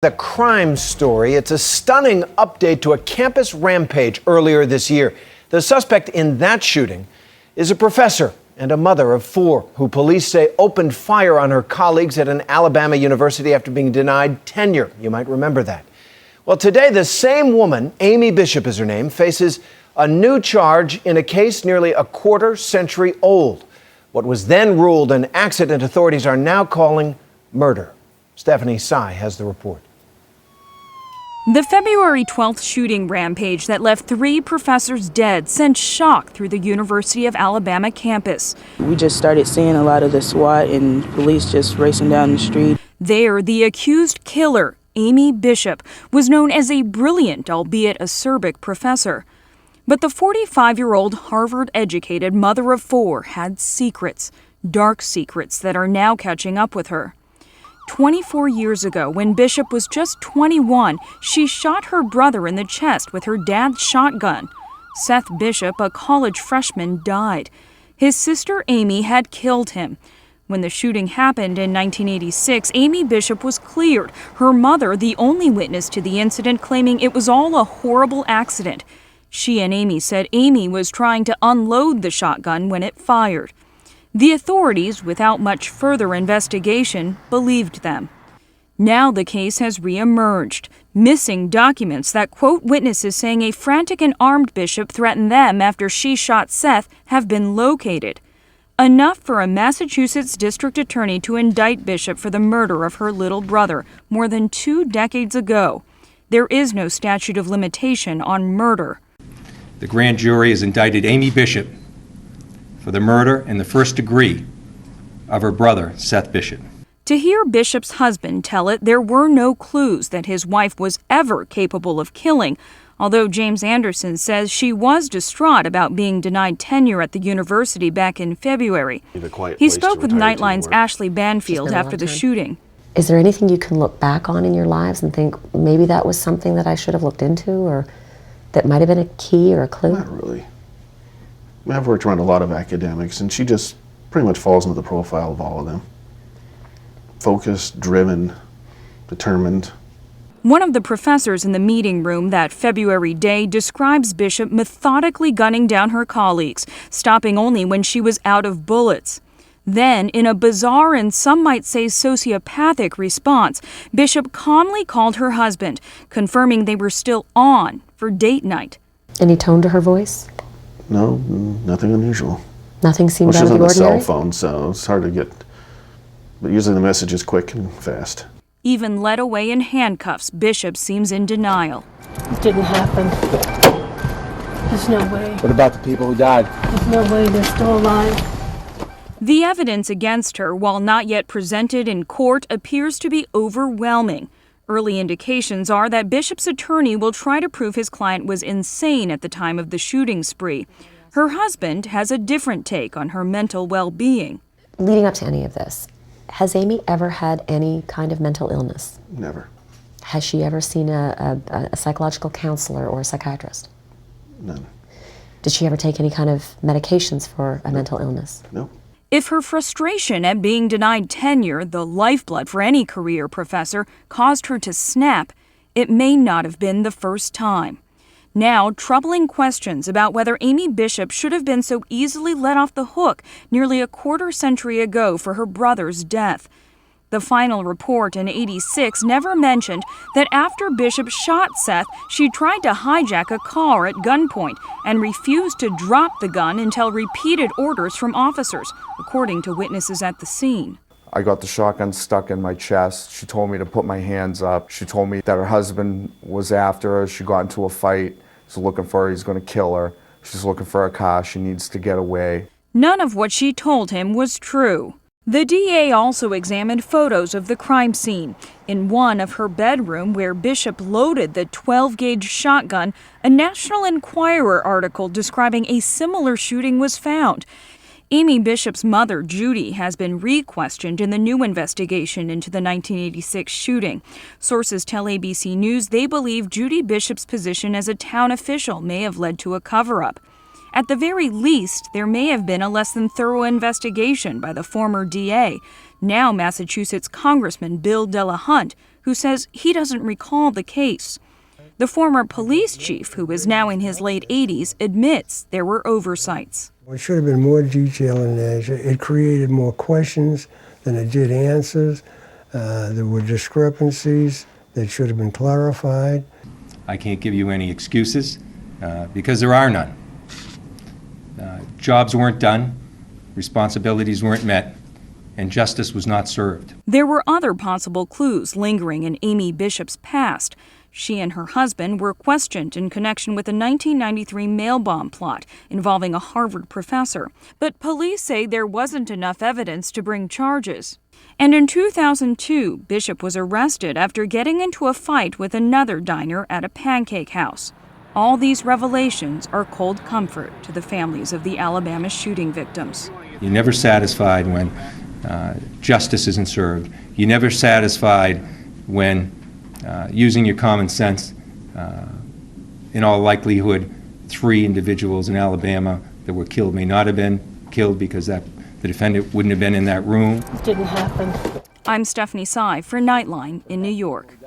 The crime story. It's a stunning update to a campus rampage earlier this year. The suspect in that shooting is a professor and a mother of four who police say opened fire on her colleagues at an Alabama university after being denied tenure. You might remember that. Well, today, the same woman, Amy Bishop is her name, faces a new charge in a case nearly a quarter century old. What was then ruled an accident, authorities are now calling murder. Stephanie Sy has the report. The February 12th shooting rampage that left 3 professors dead sent shock through the University of Alabama campus. We just started seeing a lot of the SWAT and police just racing down the street. There, the accused killer, Amy Bishop, was known as a brilliant, albeit acerbic, professor. But the 45-year-old Harvard-educated mother of 4 had secrets, dark secrets that are now catching up with her. 24 years ago, when Bishop was just 21, she shot her brother in the chest with her dad's shotgun. Seth Bishop, a college freshman, died. His sister Amy had killed him. When the shooting happened in 1986, Amy Bishop was cleared, her mother the only witness to the incident, claiming it was all a horrible accident. She and Amy said Amy was trying to unload the shotgun when it fired. The authorities, without much further investigation, believed them. Now the case has reemerged. Missing documents that quote witnesses saying a frantic and armed Bishop threatened them after she shot Seth have been located. Enough for a Massachusetts district attorney to indict Bishop for the murder of her little brother more than 2 decades ago. There is no statute of limitation on murder. The grand jury has indicted Amy Bishop for the murder in the first degree of her brother, Seth Bishop. To hear Bishop's husband tell it, there were no clues that his wife was ever capable of killing, although James Anderson says she was distraught about being denied tenure at the university back in February. He spoke with Nightline's Ashley Banfield after the shooting. Is there anything you can look back on in your lives and think maybe that was something that I should have looked into, or that might have been a key or a clue? Not really. I've worked around a lot of academics, and she just pretty much falls into the profile of all of them. Focused, driven, determined. One of the professors in the meeting room that February day describes Bishop methodically gunning down her colleagues, stopping only when she was out of bullets. Then, in a bizarre and some might say sociopathic response, Bishop calmly called her husband, confirming they were still on for date night. Any tone to her voice? No, nothing unusual. Nothing seemed out of the ordinary? She's on ordinary? a cell phone, so it's hard to get, but usually the message is quick and fast. Even led away in handcuffs, Bishop seems in denial. It didn't happen. There's no way. What about the people who died? There's no way they're still alive. The evidence against her, while not yet presented in court, appears to be overwhelming. Early indications are that Bishop's attorney will try to prove his client was insane at the time of the shooting spree. Her husband has a different take on her mental well-being. Leading up to any of this, has Amy ever had any kind of mental illness? Never. Has she ever seen a psychological counselor or a psychiatrist? None. Did she ever take any kind of medications for a mental illness? No. If her frustration at being denied tenure, the lifeblood for any career professor, caused her to snap, it may not have been the first time. Now, troubling questions about whether Amy Bishop should have been so easily let off the hook nearly a quarter century ago for her brother's death. The final report in '86 never mentioned that after Bishop shot Seth, she tried to hijack a car at gunpoint and refused to drop the gun until repeated orders from officers, according to witnesses at the scene. I got the shotgun stuck in my chest. She told me to put my hands up. She told me that her husband was after her. She got into a fight. He's looking for her. He's going to kill her. She's looking for a car. She needs to get away. None of what she told him was true. The DA also examined photos of the crime scene. In one of her bedroom, where Bishop loaded the 12-gauge shotgun, a National Enquirer article describing a similar shooting was found. Amy Bishop's mother, Judy, has been re-questioned in the new investigation into the 1986 shooting. Sources tell ABC News they believe Judy Bishop's position as a town official may have led to a cover-up. At the very least, there may have been a less than thorough investigation by the former DA, now Massachusetts Congressman Bill Delahunt, who says he doesn't recall the case. The former police chief, who is now in his late 80s, admits there were oversights. It should have been more detail in there. It created more questions than it did answers. There were discrepancies that should have been clarified. I can't give you any excuses because there are none. Jobs weren't done, responsibilities weren't met, and justice was not served. There were other possible clues lingering in Amy Bishop's past. She and her husband were questioned in connection with a 1993 mail bomb plot involving a Harvard professor. But police say there wasn't enough evidence to bring charges. And in 2002, Bishop was arrested after getting into a fight with another diner at a pancake house. All these revelations are cold comfort to the families of the Alabama shooting victims. You're never satisfied when justice isn't served. You're never satisfied when, using your common sense, in all likelihood, 3 individuals in Alabama that were killed may not have been killed because the defendant wouldn't have been in that room. It didn't happen. I'm Stephanie Sy for Nightline in New York.